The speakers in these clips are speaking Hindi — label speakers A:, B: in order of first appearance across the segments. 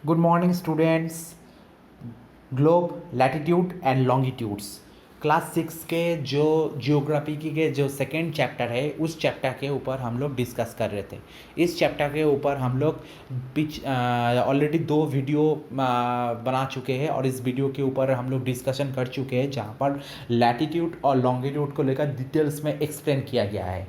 A: Good morning students. Globe latitude and longitudes class 6 के जो जियोग्राफी के जो सेकेंड चैप्टर है उस चैप्टर के ऊपर हम लोग डिस्कस कर रहे थे। इस चैप्टर के ऊपर हम लोग ऑलरेडी 2 वीडियो बना चुके हैं और इस वीडियो के ऊपर हम लोग डिस्कशन कर चुके हैं जहाँ पर लैटिट्यूड और लॉन्गिट्यूड को लेकर डिटेल्स में एक्सप्लेन किया गया है।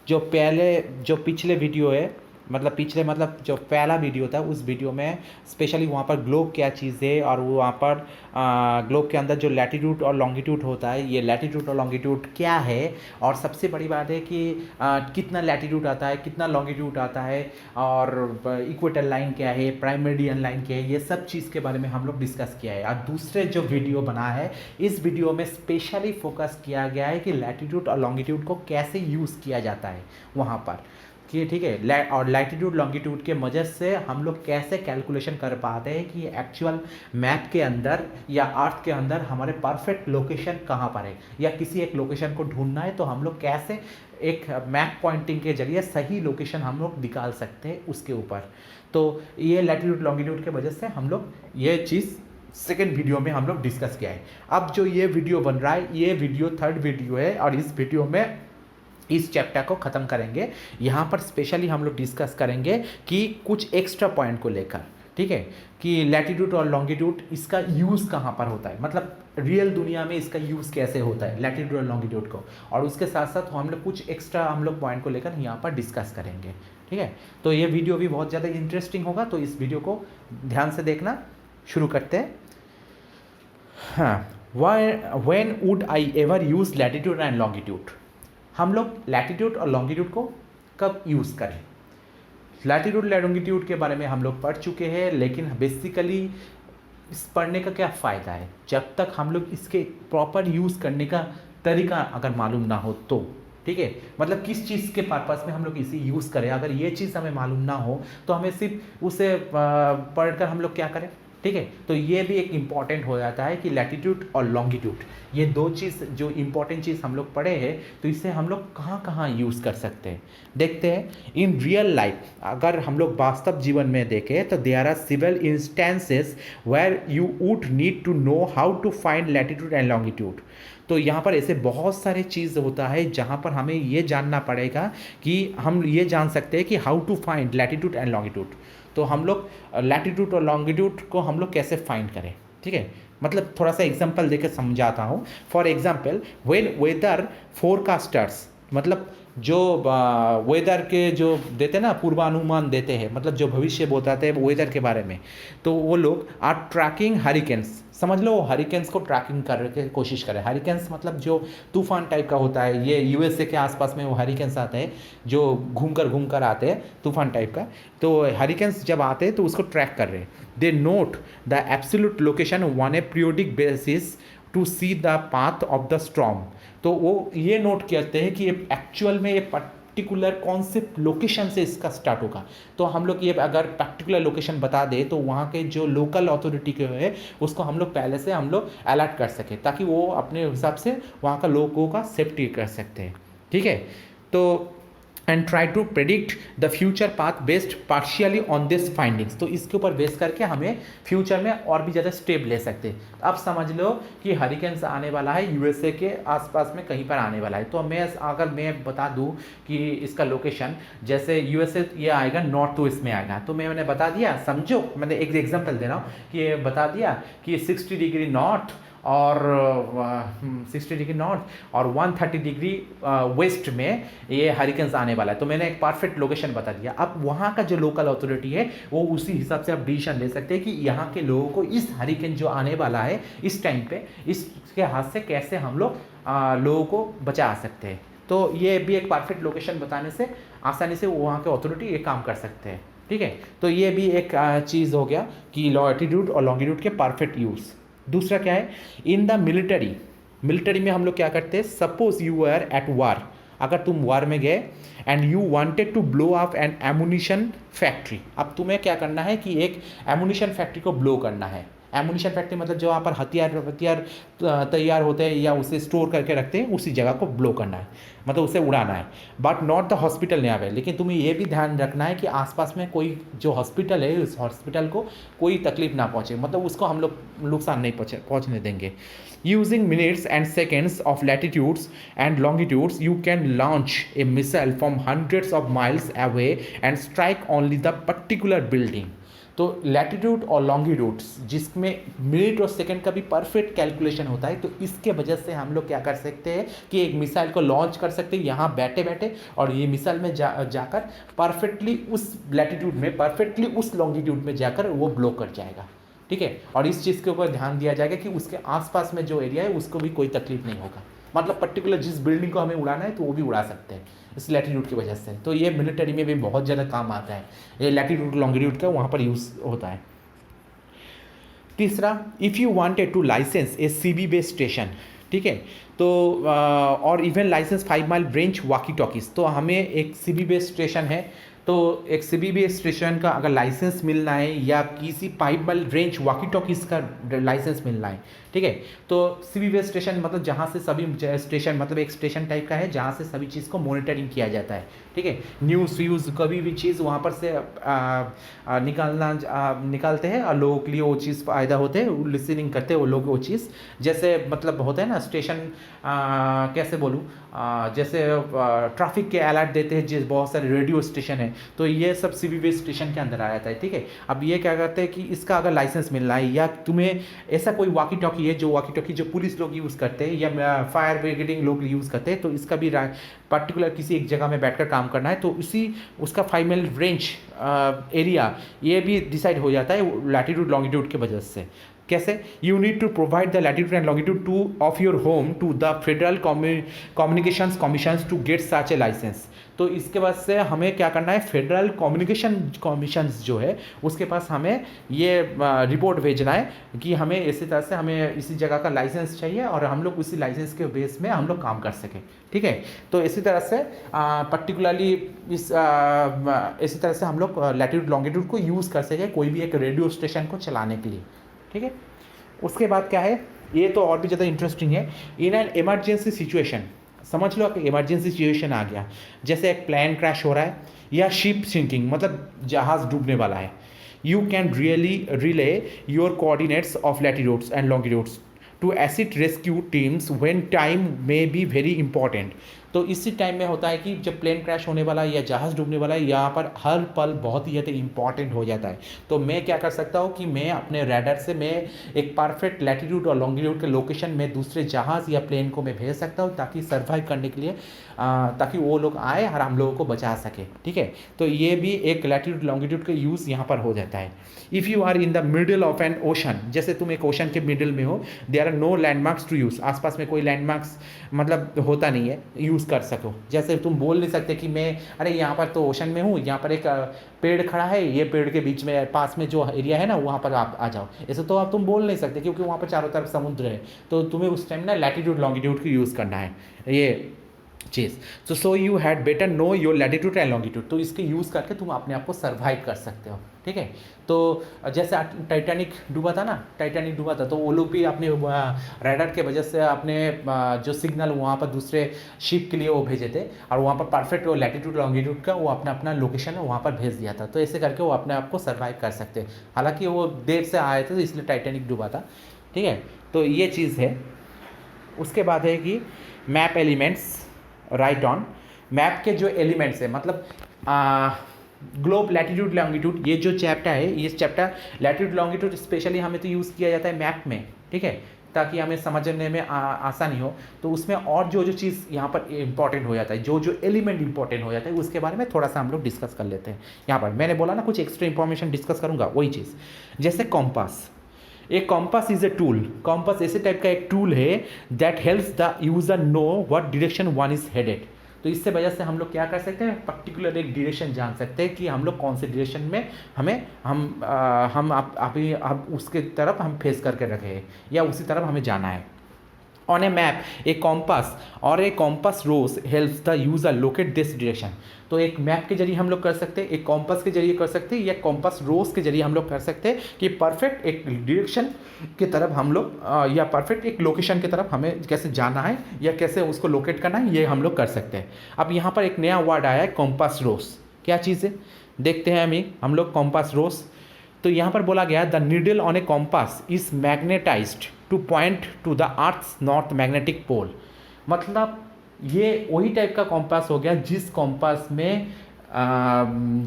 A: जो पिछले वीडियो है मतलब जो पहला वीडियो था उस वीडियो में स्पेशली वहाँ पर ग्लोब क्या चीज़ है और वो वहाँ पर ग्लोब के अंदर जो लैटिट्यूड और लॉन्गिट्यूड होता है, ये लैटिट्यूड और लॉन्गिट्यूड क्या है और सबसे बड़ी बात है कि कितना लैटिट्यूड आता है, कितना लॉन्गिट्यूड आता है और इक्वेटर लाइन क्या है, प्राइम मेरिडियन लाइन क्या है, ये सब चीज़ के बारे में हम लोग डिस्कस किया है। और दूसरे जो वीडियो बना है इस वीडियो में स्पेशली फोकस किया गया है कि लैटिट्यूड और लॉन्गिट्यूड को कैसे यूज़ किया जाता है वहाँ पर, कि ठीक है। और लैटिट्यूड लॉन्गिट्यूड के मदद से हम लोग कैसे कैलकुलेशन कर पाते हैं कि एक्चुअल मैप के अंदर या अर्थ के अंदर हमारे परफेक्ट लोकेशन कहाँ पर है, या किसी एक लोकेशन को ढूंढना है तो हम लोग कैसे एक मैप पॉइंटिंग के जरिए सही लोकेशन हम लोग निकाल सकते हैं उसके ऊपर। तो ये लैटिट्यूड लॉन्गिट्यूड के वजह से हम लोग ये चीज़ सेकेंड वीडियो में हम लोग डिस्कस किया है। अब जो ये वीडियो बन रहा है ये वीडियो थर्ड वीडियो है और इस वीडियो में इस चैप्टर को ख़त्म करेंगे। यहाँ पर स्पेशली हम लोग डिस्कस करेंगे कि कुछ एक्स्ट्रा पॉइंट को लेकर, ठीक है, कि लैटिट्यूड और लॉन्गिट्यूड इसका यूज़ कहाँ पर होता है, मतलब रियल दुनिया में इसका यूज़ कैसे होता है लैटिट्यूड और लॉन्गिट्यूड को, और उसके साथ साथ हम लोग कुछ एक्स्ट्रा हम लोग पॉइंट को लेकर यहाँ पर डिस्कस करेंगे, ठीक है। तो ये वीडियो भी बहुत ज़्यादा इंटरेस्टिंग होगा, तो इस वीडियो को ध्यान से देखना। शुरू करते हैं। हाँ, when would I ever use latitude and longitude, हम लोग लैटिट्यूड और लॉन्गिट्यूड को कब यूज़ करें। लैटिट्यूड लॉन्गिट्यूड के बारे में हम लोग पढ़ चुके हैं, लेकिन बेसिकली इस पढ़ने का क्या फ़ायदा है जब तक हम लोग इसके प्रॉपर यूज़ करने का तरीका अगर मालूम ना हो तो, ठीक है। मतलब किस चीज़ के पर्पस में हम लोग इसे यूज़ करें, अगर ये चीज़ हमें मालूम ना हो तो हमें सिर्फ उसे पढ़कर हम लोग क्या करें, ठीक है। तो ये भी एक इम्पॉर्टेंट हो जाता है कि लैटिट्यूड और लॉन्गिट्यूड ये दो चीज़ जो इम्पॉर्टेंट चीज़ हम लोग पढ़े हैं तो इससे हम लोग कहाँ कहाँ यूज़ कर सकते हैं देखते हैं। इन रियल लाइफ अगर हम लोग वास्तव जीवन में देखें तो there are several instances where you would need to know how to find latitude and longitude. तो यहाँ पर ऐसे बहुत सारे चीज़ होता है जहाँ पर हमें ये जानना पड़ेगा कि हम ये जान सकते हैं कि how to find latitude and longitude. तो हम लोग लैटिट्यूड और लॉन्गिट्यूड को हम लोग कैसे फाइंड करें, ठीक है। मतलब थोड़ा सा एग्जांपल देकर समझाता हूँ। फॉर एग्जांपल व्हेन वेदर फोरकास्टर्स, मतलब जो वेदर के जो देते हैं ना, पूर्वानुमान देते हैं, मतलब जो भविष्य बताते हैं वेदर के बारे में, तो वो लोग आर ट्रैकिंग हरिकेन्स, समझ लो हरिकेन्स को ट्रैकिंग करने की कोशिश करें। हरिकेन्स मतलब जो तूफान टाइप का होता है, ये यूएसए के आसपास में वो हरिकेन्स आते हैं जो घूम कर आते हैं, तूफान टाइप का। तो हरिकेन्स जब आते हैं तो उसको ट्रैक कर रहे हैं। They note the absolute location on a periodic basis to see the path of the storm. तो वो ये नोट करते हैं कि ये एक्चुअल में ये पर्टिकुलर कौन से लोकेशन से इसका स्टार्ट होगा। तो हम लोग ये अगर पर्टिकुलर लोकेशन बता दे तो वहाँ के जो लोकल अथॉरिटी के है उसको हम लोग पहले से हम लोग अलर्ट कर सकें ताकि वो अपने हिसाब से वहाँ का लोगों का सेफ्टी कर सकते हैं, ठीक है। तो and try to predict the future path based partially on this findings. तो इसके ऊपर बेस करके हमें फ्यूचर में और भी ज़्यादा स्टेप ले सकते हैं। अब समझ लो कि हरिकेन्स आने वाला है, यूएसए के आसपास में कहीं पर आने वाला है, तो मैं बता दूं कि इसका लोकेशन जैसे यूएसए ये आएगा नॉर्थ ईस्ट में आएगा, तो मैंने बता दिया, समझो मैंने एक एग्जाम्पल दे रहा हूँ कि बता दिया कि 60 डिग्री नॉर्थ और 60 डिग्री नॉर्थ और 130 डिग्री वेस्ट में ये हरिकेन्स आने वाला है। तो मैंने एक परफेक्ट लोकेशन बता दिया। अब वहाँ का जो लोकल अथॉरिटी है वो उसी हिसाब से आप डिसीजन ले सकते हैं कि यहाँ के लोगों को इस हरिकेन जो आने वाला है इस टाइम पे इसके हाथ से कैसे हम लोग लोगों को बचा सकते हैं। तो ये भी एक परफेक्ट लोकेशन बताने से आसानी से वहाँ के अथॉरिटी ये काम कर सकते हैं, ठीक है। तो ये भी एक चीज़ हो गया कि लैटिट्यूड और लॉन्गिट्यूड के परफेक्ट यूज़। दूसरा क्या है, इन द मिलिट्री में हम लोग क्या करते हैं, suppose you are at war, अगर तुम वार में गए and you wanted to blow up an ammunition factory. अब तुम्हें क्या करना है कि एक एमुनिशन फैक्ट्री को ब्लो करना है, एमुनिशन फैक्ट्री मतलब जो वहाँ पर हथियार हथियार तैयार होते हैं या उसे स्टोर करके रखते हैं, उसी जगह को ब्लो करना है, मतलब उसे उड़ाना है। बट नॉट द हॉस्पिटल यहाँ पे। लेकिन तुम्हें ये भी ध्यान रखना है कि आसपास में कोई जो हॉस्पिटल है उस हॉस्पिटल को कोई तकलीफ ना पहुँचे, मतलब उसको हम लोग नुकसान नहीं पहुँचने देंगे। Using minutes and seconds of latitudes and longitudes, you can launch a missile from hundreds of miles away and strike only the particular building. तो लैटिट्यूड और लॉन्गिट्यूड्स जिसमें मिनट और सेकंड का भी परफेक्ट कैलकुलेशन होता है, तो इसके वजह से हम लोग क्या कर सकते हैं कि एक मिसाइल को लॉन्च कर सकते हैं यहाँ बैठे बैठे, और ये मिसाइल में जाकर परफेक्टली उस लैटिट्यूड में, परफेक्टली उस लॉन्गिट्यूड में जाकर वो ब्लो कर जाएगा। ठीक है, और इस चीज़ के ऊपर ध्यान दिया जाएगा कि उसके आसपास में जो एरिया है उसको भी कोई तकलीफ नहीं होगा, मतलब पर्टिकुलर जिस बिल्डिंग को हमें उड़ाना है तो वो भी उड़ा सकते हैं इस लैटिट्यूड की वजह से। तो ये मिलिट्री में भी बहुत ज़्यादा काम आता है, ये लैटिट्यूड लॉन्गिट्यूड का वहाँ पर यूज़ होता है। तीसरा, if you wanted to license a CB based station, ठीक है, तो और even license 5 mile range walkie talkies, तो हमें एक सीबी बेस्ड स्टेशन है, तो एक सीबी बेस्ड स्टेशन का अगर लाइसेंस मिलना है या किसी 5 माइल रेंज वॉकी टॉकीज का लाइसेंस मिलना है, ठीक है, तो सीबी बेस्ड स्टेशन मतलब जहाँ से सभी स्टेशन, मतलब एक स्टेशन टाइप का है जहाँ से सभी चीज़ को मॉनिटरिंग किया जाता है। ठीक है, न्यूज़ व्यूज़ कभी भी चीज़ वहाँ पर से निकालते हैं और लोगों के लिए वो चीज़ फ़ायदा होते हैं, लिसनिंग करते हैं वो लोग वो चीज़, जैसे मतलब होता है ना स्टेशन, कैसे बोलूँ, जैसे ट्रैफिक के अलर्ट देते हैं, जिस बहुत सारे रेडियो स्टेशन है, तो ये सब सीबी बेस्ड स्टेशन के अंदर आ जाता है। ठीक है, अब ये क्या करते हैं कि इसका अगर लाइसेंस मिलना है या तुम्हें ऐसा कोई वॉकी टॉकी है, जो वॉकी टॉकी जो पुलिस लोग यूज़ करते हैं या फायर ब्रिगेडिंग लोग यूज़ करते हैं, तो इसका भी पर्टिकुलर किसी एक जगह में बैठकर काम करना है, तो उसी उसका 5 माइल रेंज एरिया ये भी डिसाइड हो जाता है लैटिट्यूड लॉन्गिट्यूड के वजह से। कैसे? You need to provide the latitude and longitude to of your home to the federal communications commissions to get such a licence. तो इसके बाद से हमें क्या करना है, फेडरल कम्युनिकेशन कमीशंस जो है उसके पास हमें ये रिपोर्ट भेजना है कि हमें इसी तरह से हमें इसी जगह का लाइसेंस चाहिए और हम लोग उसी लाइसेंस के बेस में हम लोग काम कर सकें। ठीक है, तो इसी तरह से पर्टिकुलरली इसी तरह से हम लोग लैटिट्यूड लॉन्गिट्यूड को यूज़ कर सकें कोई भी एक रेडियो स्टेशन को चलाने के लिए। ठीक है, उसके बाद क्या है, ये तो और भी ज़्यादा इंटरेस्टिंग है। इन एन इमरजेंसी सिचुएशन, समझ लो कि इमरजेंसी सिचुएशन आ गया, जैसे एक प्लेन क्रैश हो रहा है या शिप सिंकिंग मतलब जहाज़ डूबने वाला है, you can really relay your coordinates of latitudes and longitudes to assist rescue teams when time may be very important. तो इसी टाइम में होता है कि जब प्लेन क्रैश होने वाला है या जहाज़ डूबने वाला है, यहाँ पर हर पल बहुत ही ज़्यादा इंपॉर्टेंट हो जाता है। तो मैं क्या कर सकता हूँ कि मैं अपने रैडर से मैं एक परफेक्ट लैटिट्यूड और लॉन्गिट्यूड के लोकेशन में दूसरे जहाज़ या प्लेन को मैं भेज सकता हूँ ताकि सर्वाइव करने के लिए, ताकि वो लोग आए और हम लोगों को बचा सके। ठीक है, तो ये भी एक लैटिट्यूड लॉन्गिट्यूड का यूज़ यहाँ पर हो जाता है। If you are in the middle of an ocean, जैसे तुम एक ओशन के मिडल में हो, there are no landmarks to use, आसपास में कोई लैंडमार्क्स मतलब होता नहीं है यूज़ कर सको। जैसे तुम बोल नहीं सकते कि मैं अरे यहाँ पर तो ओशन में हूँ, यहाँ पर एक पेड़ खड़ा है, ये पेड़ के बीच में पास में जो एरिया है ना वहाँ पर आप आ जाओ, ऐसे तो आप तुम बोल नहीं सकते क्योंकि वहाँ पर चारों तरफ समुद्र है। तो तुम्हें उस टाइम ना लैटिट्यूड लॉन्गिट्यूड की यूज़ करना है ये चीज़। So you had better know your latitude and longitude, तो इसके यूज़ करके तुम अपने आप को सर्वाइव कर सकते हो। ठीक है, तो जैसे टाइटैनिक डूबा था ना, टाइटैनिक डूबा था, तो वो लोग भी अपने रैडर के वजह से अपने जो सिग्नल वहाँ पर दूसरे शिप के लिए वो भेजे थे और वहाँ पर परफेक्ट वो लैटिट्यूड लॉन्गिट्यूड का वो अपना अपना लोकेशन है वहाँ पर भेज दिया था। तो ऐसे करके वो अपने आप को सर्वाइव कर सकते हैं। हालांकि वो देर से आए थे तो इसलिए टाइटैनिक डूबा था। ठीक है, तो ये चीज़ है। उसके बाद है कि map elements right on, map के जो एलिमेंट्स है मतलब ग्लोब लैटिट्यूड लॉन्गिट्यूड, ये जो चैप्टर है, ये चैप्टर लैटिट्यूड लॉन्गिट्यूड स्पेशली हमें तो यूज़ किया जाता है मैप में। ठीक है, ताकि हमें समझने में आसानी हो। तो उसमें और जो जो चीज़ यहाँ पर इंपॉर्टेंट हो जाता है, जो जो एलिमेंट इंपॉर्टेंट हो जाता है, उसके बारे में थोड़ा सा हम लोग डिस्कस कर लेते हैं। यहाँ पर मैंने बोला ना कुछ एक्स्ट्रा इंफॉर्मेशन डिस्कस करूँगा, वही चीज़। जैसे कॉम्पास, एक compass is a tool, compass ऐसे टाइप का एक टूल है that helps the user know what direction one is headed. तो इससे वजह से हम लोग क्या कर सकते हैं, पर्टिकुलर एक डायरेक्शन जान सकते हैं कि हम लोग कौन से डायरेक्शन में हमें हम उसके तरफ हम फेस करके रखे हैं या उसी तरफ हमें जाना है। On a map a compass और a compass rose helps the user locate this direction. तो एक मैप के जरिए हम लोग कर सकते हैं, एक कॉम्पास के जरिए कर सकते हैं, या कॉम्पास रोज के जरिए हम लोग कर सकते हैं कि परफेक्ट एक डायरेक्शन की तरफ हम लोग या परफेक्ट एक लोकेशन की तरफ हमें कैसे जाना है या कैसे उसको लोकेट करना है, ये हम लोग कर सकते हैं। अब यहाँ पर एक नया वर्ड आया है कॉम्पास रोज। क्या चीज़ है देखते हैं हम लोग कॉम्पास रोज। तो यहाँ पर बोला गया the needle on a compass is magnetised to point to the earth's north magnetic pole. मतलब ये वही टाइप का कॉम्पास हो गया जिस कॉम्पास में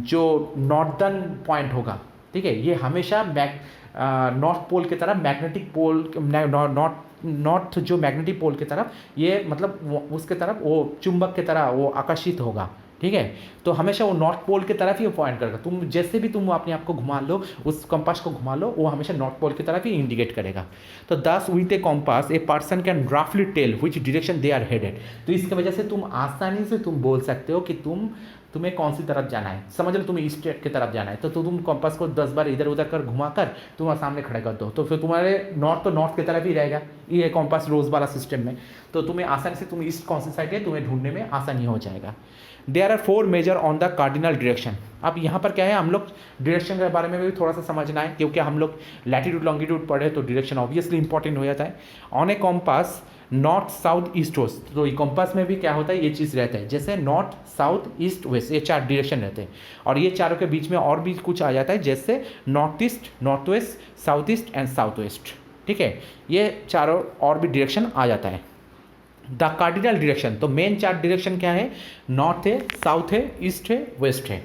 A: जो नॉर्दर्न पॉइंट होगा, ठीक है, ये हमेशा नॉर्थ पोल की तरफ मैग्नेटिक पोल नॉर्थ जो मैग्नेटिक पोल की तरफ ये मतलब उसके तरफ वो चुंबक की तरह वो आकर्षित होगा, ठीक है। तो हमेशा वो नॉर्थ पोल की तरफ ही पॉइंट करेगा। तुम जैसे भी तुम अपने आप को घुमा लो, उस कंपास को घुमा लो, वो हमेशा नॉर्थ पोल की तरफ ही इंडिकेट करेगा। तो thus with a compass a person can रफली tell which direction they are headed. तो इसकी वजह से तुम आसानी से तुम बोल सकते हो कि तुम्हें कौन सी तरफ जाना है। समझ लो तुम्हें ईस्ट की तरफ जाना है तो तुम कंपास को 10 बार इधर उधर कर घुमा कर तुम सामने खड़े कर दो, तो फिर तुम्हारे नॉर्थ तो नॉर्थ की तरफ ही रहेगा, ये कंपास रोज वाला सिस्टम में। तो तुम्हें आसानी से तुम ईस्ट कौन सी साइड है तुम्हें ढूंढने में आसानी हो जाएगा। There are 4 major on the cardinal direction. अब यहाँ पर क्या है, हम लोग डायरेक्शन के बारे में भी थोड़ा सा समझना है, क्योंकि हम लोग लैटिट्यूड लॉन्गिट्यूड पढ़े तो डायरेक्शन ऑब्वियसली इंपॉर्टेंट हो जाता है। On a compass north south east west, तो ये कॉम्पास में भी क्या होता है, ये चीज़ रहता है, जैसे नॉर्थ साउथ ईस्ट वेस्ट ये 4 डायरेक्शन रहते हैं, और ये चारों के बीच में और भी कुछ आ जाता है, जैसे north east, north west, south east and south waste, ठीक है, ये चारों और भी डायरेक्शन आ जाता है। द कार्डिनल डायरेक्शन, तो मेन 4 डायरेक्शन क्या है, नॉर्थ है, साउथ है, ईस्ट है, वेस्ट है,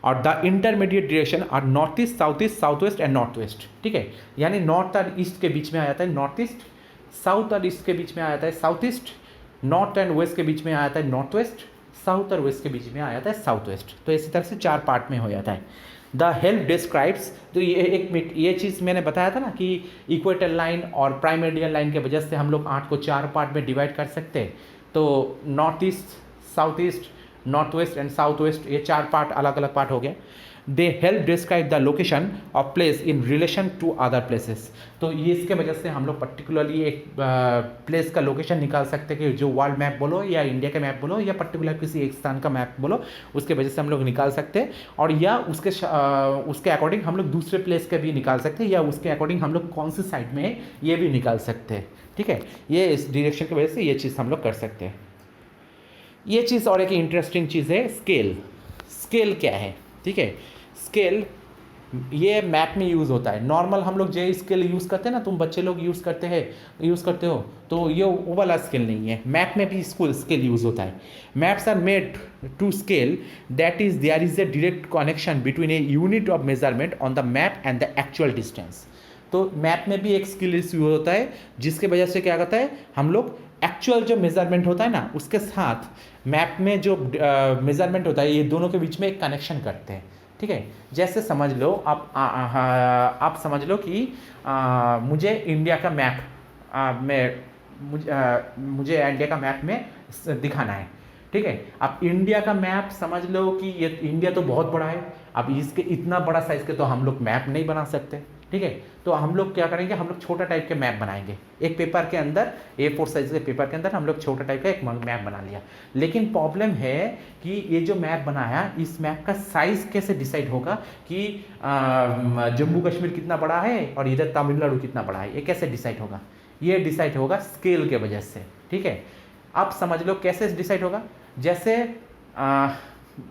A: और the intermediate direction are north east, south west and north west, ठीक है। यानी नॉर्थ और ईस्ट के बीच में आ जाता है नॉर्थ ईस्ट, साउथ और ईस्ट के बीच में आ जाता है south east, north and west के बीच में आ जाता है नॉर्थ वेस्ट, साउथ और वेस्ट के बीच में आ जाता है साउथ वेस्ट। तो इसी तरह से 4 पार्ट में हो जाता है। द हेल्प डिस्क्राइब्स, तो ये चीज़ मैंने बताया था ना कि इक्वेटर लाइन और प्राइम मेरिडियन लाइन के वजह से हम लोग 8 को 4 पार्ट में डिवाइड कर सकते हैं। तो north east, south east, north west and south west, ये 4 पार्ट अलग अलग पार्ट हो गए। They help describe the location of place in relation to other places. तो ये इसके वजह से हम लोग पर्टिकुलरली एक प्लेस का लोकेशन निकाल सकते हैं, कि जो वर्ल्ड मैप बोलो या इंडिया का मैप बोलो या पर्टिकुलर किसी एक स्थान का मैप बोलो, उसके वजह से हम लोग निकाल सकते हैं, और या उसके अकॉर्डिंग हम लोग दूसरे प्लेस के भी निकाल सकते हैं, या उसके अकॉर्डिंग हम लोग कौन सी साइड में है ये भी निकाल सकते हैं, ठीक है। ये इस डायरेक्शन की वजह से ये चीज़ हम लोग कर सकते हैं। ये चीज़ और एक इंटरेस्टिंग चीज़ है स्केल। स्केल क्या है, ठीक है, स्केल ये मैप में यूज़ होता है। नॉर्मल हम लोग जो स्केल यूज़ करते हैं ना, तुम बच्चे लोग यूज़ करते हो, तो ये वो वाला स्केल नहीं है, मैप में भी स्केल यूज़ होता है। Maps are made to scale, that is there is a direct connection between a unit of measurement on the map and the actual distance. तो मैप में भी एक स्केल यूज़ होता है, जिसके वजह से क्या करता है, हम लोग एक्चुअल जो मेजरमेंट होता है ना उसके साथ मैप में जो मेजरमेंट होता है, ये दोनों के बीच में एक कनेक्शन करते हैं, ठीक है। जैसे समझ लो आप समझ लो कि मुझे इंडिया का मैप मुझे इंडिया का मैप में दिखाना है, ठीक है। अब इंडिया का मैप समझ लो कि ये इंडिया तो बहुत बड़ा है, अब इसके इतना बड़ा साइज़ के तो हम लोग मैप नहीं बना सकते, ठीक है। तो हम लोग क्या करेंगे, हम लोग छोटा टाइप के मैप बनाएंगे। एक पेपर के अंदर A4 साइज के पेपर के अंदर हम लोग छोटा टाइप का एक मैप बना लिया। लेकिन प्रॉब्लम है कि ये जो मैप बनाया, इस मैप का साइज़ कैसे डिसाइड होगा कि जम्मू कश्मीर कितना बड़ा है और इधर तमिलनाडु कितना बड़ा है, ये कैसे डिसाइड होगा, ये डिसाइड होगा स्केल के वजह से, ठीक है। आप समझ लो कैसे डिसाइड होगा,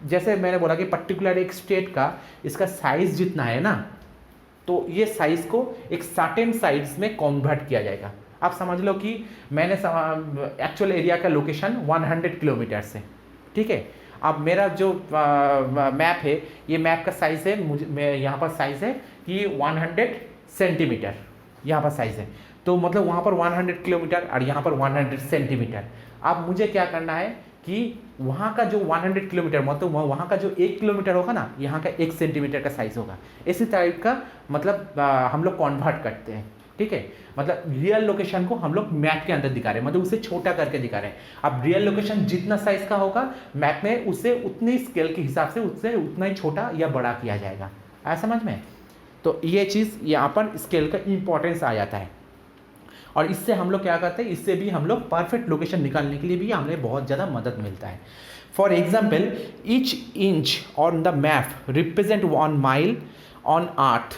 A: जैसे मैंने बोला कि पर्टिकुलर एक स्टेट का इसका साइज़ जितना है ना, तो ये साइज़ को एक सर्टेन साइज में कन्वर्ट किया जाएगा। आप समझ लो कि मैंने एक्चुअल एरिया का लोकेशन 100 किलोमीटर से, ठीक है। अब मेरा जो मैप है, ये मैप का साइज़ है, मैं यहाँ पर साइज़ है कि 100 सेंटीमीटर यहाँ पर साइज़ है, तो मतलब वहाँ पर 100 किलोमीटर और यहाँ पर 100 सेंटीमीटर। अब मुझे क्या करना है कि वहाँ का जो 100 किलोमीटर मतलब वहाँ का जो 1 किलोमीटर होगा ना, यहाँ का 1 सेंटीमीटर का साइज़ होगा। इसी टाइप का मतलब हम लोग कन्वर्ट करते हैं, ठीक है। मतलब रियल लोकेशन को हम लोग मैप के अंदर दिखा रहे हैं, मतलब उसे छोटा करके दिखा रहे हैं। अब रियल लोकेशन जितना साइज़ का होगा मैप में, उसे उतनी स्केल के हिसाब से उससे उतना ही छोटा या बड़ा किया जाएगा। आया समझ में? तो ये चीज़ यहाँ पर स्केल का इम्पोर्टेंस आ जाता है। और इससे हम लोग क्या करते हैं, इससे भी हम लोग परफेक्ट लोकेशन निकालने के लिए भी हमें बहुत ज़्यादा मदद मिलता है। For example, each inch on the map represent 1 mile on earth.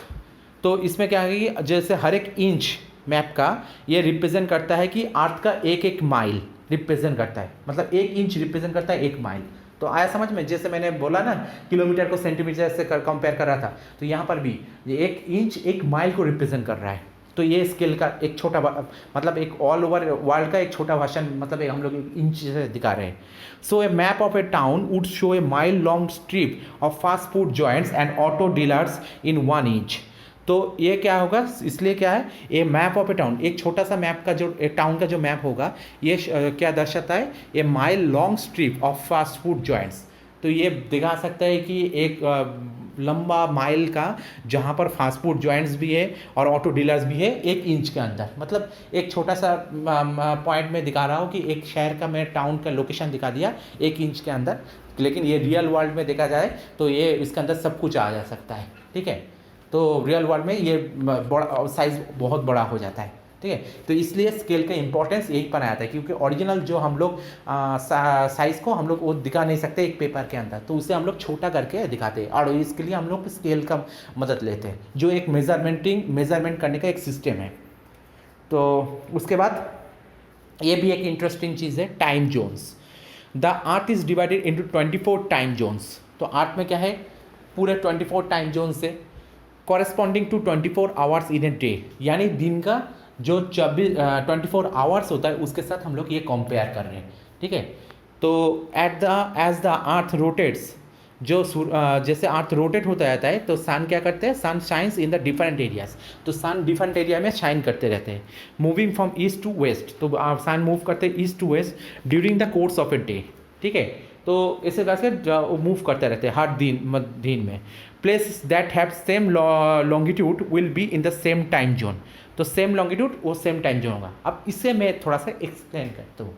A: तो इसमें क्या है कि जैसे हर एक इंच मैप का ये रिप्रेजेंट करता है कि अर्थ का एक एक माइल रिप्रेजेंट करता है, मतलब 1 इंच रिप्रेजेंट करता है 1 माइल। तो आया समझ में, जैसे मैंने बोला ना किलोमीटर को सेंटीमीटर से कंपेयर कर रहा था, तो यहाँ पर भी ये 1 इंच 1 माइल को रिप्रेजेंट कर रहा है। तो ये स्केल का एक छोटा मतलब एक ऑल ओवर वर्ल्ड का एक छोटा वर्जन, मतलब एक हम लोग 1 इंच से दिखा रहे हैं। So a map of a town would show a mile long strip of fast food joints and auto dealers in 1 inch. तो ये क्या होगा, इसलिए क्या है, ये मैप ऑफ ए टाउन, एक छोटा सा मैप का जो एक टाउन का जो मैप होगा, ये क्या दर्शाता है, ये mile long strip of fast food joints. तो ये दिखा सकता है कि एक लंबा माइल का जहाँ पर फास्ट फूड जॉइंट्स भी है और ऑटो डीलर्स भी है 1 इंच के अंदर। मतलब एक छोटा सा पॉइंट में दिखा रहा हूँ कि एक शहर का मैं टाउन का लोकेशन दिखा दिया 1 इंच के अंदर, लेकिन ये रियल वर्ल्ड में देखा जाए तो ये इसके अंदर सब कुछ आ जा सकता है। ठीक है, तो रियल वर्ल्ड में ये बड़ा साइज़ बहुत बड़ा हो जाता है। ठीक है, तो इसलिए स्केल का इंपॉर्टेंस यही पर आता है, क्योंकि ओरिजिनल जो हम लोग साइज़ को हम लोग वो दिखा नहीं सकते एक पेपर के अंदर, तो उसे हम लोग छोटा करके दिखाते हैं और इसके लिए हम लोग स्केल का मदद लेते हैं, जो एक मेज़रमेंट करने का एक सिस्टम है। तो उसके बाद ये भी एक इंटरेस्टिंग चीज़ है, time zones. The earth is divided into 24 time zones. तो अर्थ में क्या है, पूरे 24 टाइम जोन से corresponding to 24 hours in a day, यानी दिन का जो 24 आवर्स होता है उसके साथ हम लोग ये कंपेयर कर रहे हैं। ठीक है, तो एज द अर्थ रोटेट्स, जो जैसे अर्थ रोटेट होता रहता है तो सन क्या करते हैं, sun shines in the different areas. तो सन डिफरेंट एरिया में शाइन करते रहते हैं। Moving from east to west, तो सन मूव करते हैं east to west during the course of a day. ठीक है, तो इसे कैसे मूव करते रहते हैं हर दिन में। Places that have same longitude will be in the same time zone. तो सेम लॉन्गिट्यूड वो सेम टाइम जोन होगा। अब इससे मैं थोड़ा सा एक्सप्लेन करता हूँ।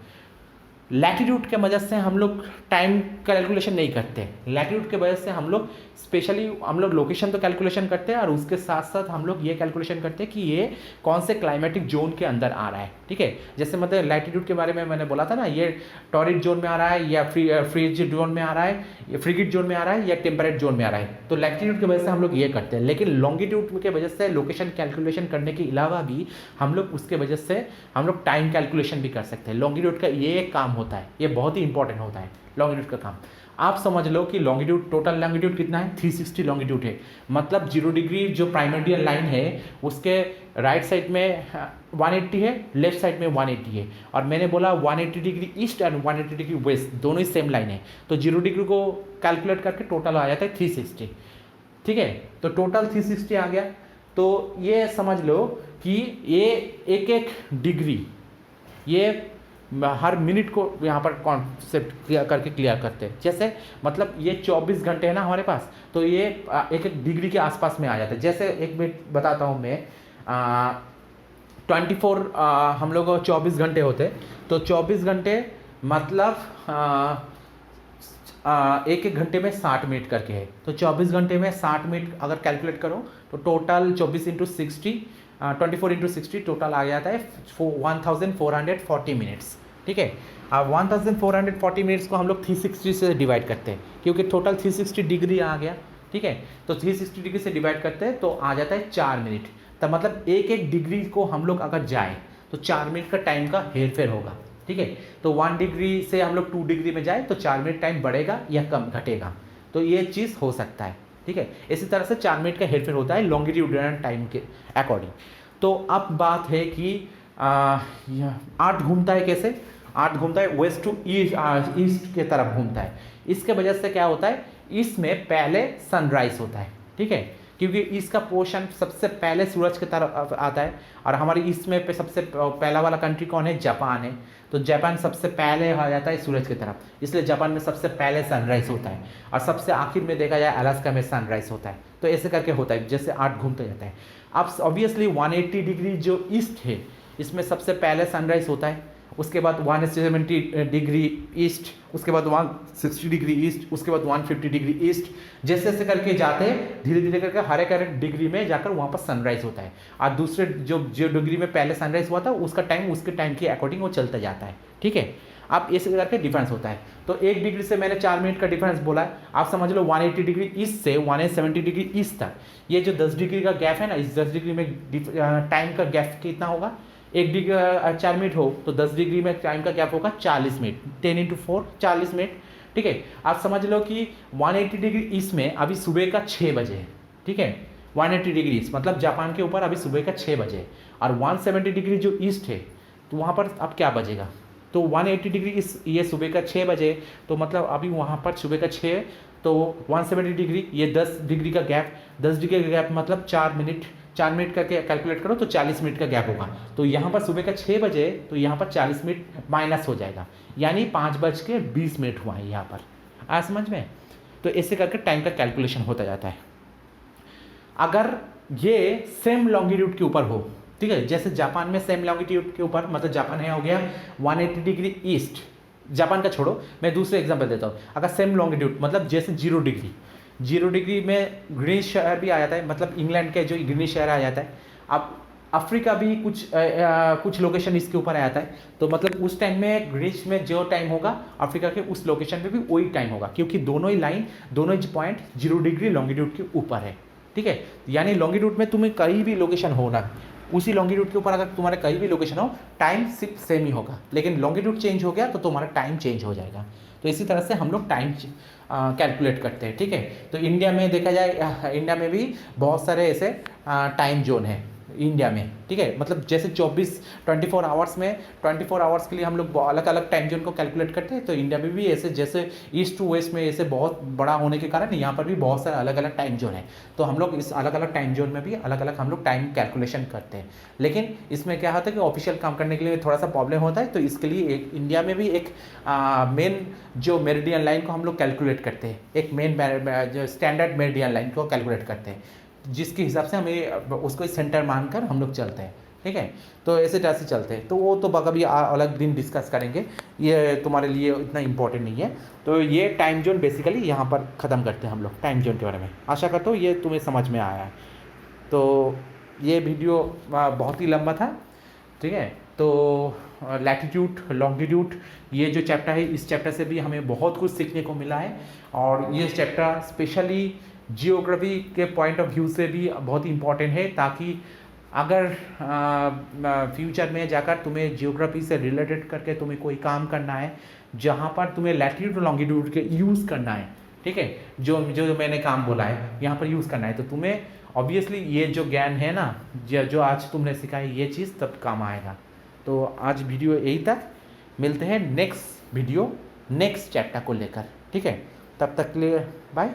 A: लैटिट्यूड के वजह से हम लोग टाइम कैलकुलेशन नहीं करते। लैटिट्यूड के वजह से हम लोग स्पेशली हम लोग लोकेशन तो कैलकुलेशन करते हैं और उसके साथ साथ हम लोग ये कैलकुलेशन करते हैं कि ये कौन से क्लाइमेटिक जोन के अंदर आ रहा है। ठीक है, जैसे मतलब लैटिट्यूड के बारे में मैंने बोला था ना, ये टॉरिड जोन में आ रहा है या फ्रीजिड जोन में आ रहा है, या फ्रिगिड जोन में आ रहा है या टेम्परेट जोन में आ रहा है। तो लैटिट्यूड की वजह से हम लोग ये करते हैं, लेकिन लॉन्गिट्यूड के वजह से लोकेशन कैलकुलेशन करने के अलावा भी हम लोग उसके वजह से हम लोग टाइम कैलकुलेशन भी कर सकते हैं। लॉन्गिट्यूड का ये एक काम होता है, ये बहुत ही इंपॉर्टेंट होता है लॉन्गिट्यूड का काम। आप समझ लो कि लॉन्गिट्यूड, टोटल लॉन्गिट्यूड कितना है, 360 लॉन्गिट्यूड है। मतलब 0 डिग्री जो प्राइमर्डियल लाइन है उसके राइट साइड में 180 है, लेफ्ट साइड में 180 है, और मैंने बोला 180 डिग्री ईस्ट और 180 डिग्री वेस्ट दोनों ही सेम लाइन है। तो 0 डिग्री को कैलकुलेट करके टोटल आ जाता है 360। ठीक है, तो टोटल 360 आ गया। तो ये समझ लो कि ये एक डिग्री ये हर मिनट को यहाँ पर कॉन्सेप्ट क्लियर करते हैं। जैसे मतलब ये 24 घंटे है ना हमारे पास, तो ये एक डिग्री के आसपास में आ जाता है। जैसे एक मिनट बताता हूँ मैं, 24 हम लोग 24 घंटे होते, तो 24 घंटे मतलब एक घंटे में 60 मिनट करके है। तो 24 घंटे में 60 मिनट अगर कैलकुलेट करो तो टोटल 24 इंटू 60 24 इंटू 60 टोटल आ जाता है 1440 मिनट्स। ठीक है, अब 1440 मिनट्स को हम लोग 360 से डिवाइड करते हैं, क्योंकि टोटल 360 डिग्री आ गया। ठीक है, तो 360 डिग्री से डिवाइड करते हैं तो आ जाता है 4 मिनट। तो मतलब एक डिग्री को हम लोग अगर जाएँ तो 4 मिनट का टाइम का हेर फेर होगा। ठीक है, तो 1 डिग्री से हम लोग 2 डिग्री में जाए तो 4 मिनट टाइम बढ़ेगा या कम घटेगा, तो ये चीज़ हो सकता है। ठीक है, इसी तरह से 4 मिनट का हेरफेर होता है लॉन्गिट्यूडिनल टाइम के अकॉर्डिंग। तो अब बात है कि अर्थ घूमता है कैसे। अर्थ घूमता है वेस्ट टू ईस्ट के तरफ घूमता है। इसके वजह से क्या होता है, ईस्ट में पहले सनराइज होता है। ठीक है, क्योंकि ईस्ट का पोर्शन सबसे पहले सूरज की तरफ आता है, और हमारे ईस्ट में सबसे पहला वाला कंट्री कौन है, जापान है। तो जापान सबसे पहले आ जाता है सूरज की तरफ, इसलिए जापान में सबसे पहले सनराइज होता है, और सबसे आखिर में देखा जाए अलास्का में सनराइज होता है। तो ऐसे करके होता है, जैसे अर्थ घूमते जाता है। अब ऑब्वियसली 180 डिग्री जो ईस्ट है इसमें सबसे पहले सनराइज होता है, उसके बाद 170 डिग्री ईस्ट, उसके बाद 160 डिग्री ईस्ट, उसके बाद 150 डिग्री ईस्ट, जैसे जैसे करके जाते हैं धीरे धीरे करके हर एक डिग्री में जाकर वहाँ पर सनराइज होता है। और दूसरे जो डिग्री में पहले सनराइज हुआ था उसका टाइम उसके टाइम के अकॉर्डिंग वो चलता जाता है। ठीक है, अब इस करके डिफरेंस होता है। तो 1 डिग्री से मैंने 4 मिनट का डिफरेंस बोला है, आप समझ लो 180 डिग्री ईस्ट से 170 डिग्री ईस्ट तक ये जो 10 डिग्री का गैप है ना, इस 10 डिग्री में टाइम का गैप कितना होगा, 1 डिग्री 4 मिनट हो तो 10 डिग्री में टाइम का गैप होगा 40 मिनट, 10 × 4 40 मिनट। ठीक है, आप समझ लो कि 180 डिग्री ईस्ट में अभी सुबह का 6 बजे है। ठीक है, 180 डिग्री ईस्ट मतलब जापान के ऊपर अभी सुबह का 6 बजे, और 170 डिग्री जो ईस्ट है तो वहाँ पर अब क्या बजेगा, तो 180 डिग्री इस ये सुबह का 6 बजे, तो मतलब अभी वहाँ पर सुबह का 6, तो 170 डिग्री ये 10 डिग्री का गैप, 10 डिग्री का गैप मतलब 4 मिनट करके कैलकुलेट करो तो 40 मिनट का गैप होगा। तो यहाँ पर सुबह का 6 बजे तो यहाँ पर 40 मिनट माइनस हो जाएगा, यानी 5:20 हुआ है यहाँ पर। आ समझ में? तो ऐसे करके टाइम का कैलकुलेशन होता जाता है। अगर ये सेम लॉन्गिट्यूड के ऊपर हो, ठीक है, जैसे जापान में सेम लॉन्गिट्यूड के ऊपर, मतलब जापान है हो गया 180 डिग्री ईस्ट, जापान का छोड़ो मैं दूसरे एग्जांपल देता हूँ। अगर सेम लॉन्गिट्यूड मतलब जैसे 0 डिग्री में ग्रीनिश शहर भी आ जाता है, मतलब इंग्लैंड के जो ग्रीनिश शहर आ जाता है। अब अफ्रीका भी कुछ लोकेशन इसके ऊपर आ जाता है, तो मतलब उस टाइम में ग्रीनिश में जो टाइम होगा अफ्रीका के उस लोकेशन पे भी वही टाइम होगा, क्योंकि दोनों ही लाइन, दोनों ही पॉइंट 0 डिग्री लॉन्गिट्यूड के ऊपर है। ठीक है, यानी लॉन्गिट्यूड में तुम्हें कहीं भी लोकेशन हो ना, उसी लॉन्गिट्यूड के ऊपर अगर तुम्हारा कहीं भी लोकेशन हो, टाइम सिर्फ सेम ही होगा, लेकिन लॉन्गिट्यूड चेंज हो गया तो तुम्हारा टाइम चेंज हो जाएगा। तो इसी तरह से हम लोग टाइम कैलकुलेट करते हैं। ठीक है, तो इंडिया में देखा जाए, इंडिया में भी बहुत सारे ऐसे टाइम जोन है इंडिया में। ठीक है, मतलब जैसे 24 आवर्स में 24 आवर्स के लिए हम लोग अलग अलग टाइम जोन को कैलकुलेट करते हैं, तो इंडिया में भी ऐसे जैसे ईस्ट टू वेस्ट में ऐसे बहुत बड़ा होने के कारण यहाँ पर भी बहुत सारे अलग अलग टाइम जोन है। तो हम लोग इस अलग अलग टाइम जोन में भी अलग अलग हम लोग टाइम कैलकुलेशन करते हैं। लेकिन इसमें क्या होता है कि ऑफिशियल काम करने के लिए थोड़ा सा प्रॉब्लम होता है, तो इसके लिए एक इंडिया में भी एक मेन जो मेरिडियन लाइन को हम लोग कैलकुलेट करते हैं, एक मेन जो स्टैंडर्ड मेरिडियन लाइन को कैलकुलेट करते हैं, जिसके हिसाब से हमें उसको सेंटर मानकर हम लोग चलते हैं। ठीक है, तो ऐसे तरह से चलते हैं। तो वो तो कभी अलग दिन डिस्कस करेंगे, ये तुम्हारे लिए इतना इम्पोर्टेंट नहीं है। तो ये टाइम जोन बेसिकली यहाँ पर ख़त्म करते हैं हम लोग टाइम जोन के बारे में। आशा करता हूँ ये तुम्हें समझ में आया है। तो ये वीडियो बहुत ही लंबा था। ठीक है, तो लैटिट्यूड लॉन्गिट्यूड ये जो चैप्टर है, इस चैप्टर से भी हमें बहुत कुछ सीखने को मिला है, और ये चैप्टर स्पेशली जियोग्राफी के पॉइंट ऑफ व्यू से भी बहुत इम्पॉर्टेंट है, ताकि अगर फ्यूचर में जाकर तुम्हें जियोग्राफी से रिलेटेड करके तुम्हें कोई काम करना है जहाँ पर तुम्हें लैटिट्यूड लॉन्गिट्यूड के यूज़ करना है, ठीक है, जो जो मैंने काम बोला है यहाँ पर यूज़ करना है, तो तुम्हें ऑब्वियसली ये जो ज्ञान है ना, जो आज तुमने सीखा है, ये चीज़ तब काम आएगा। तो आज वीडियो यही तक, मिलते हैं नेक्स्ट वीडियो नेक्स्ट चैप्टर को लेकर। ठीक है, तब तक के लिए बाय।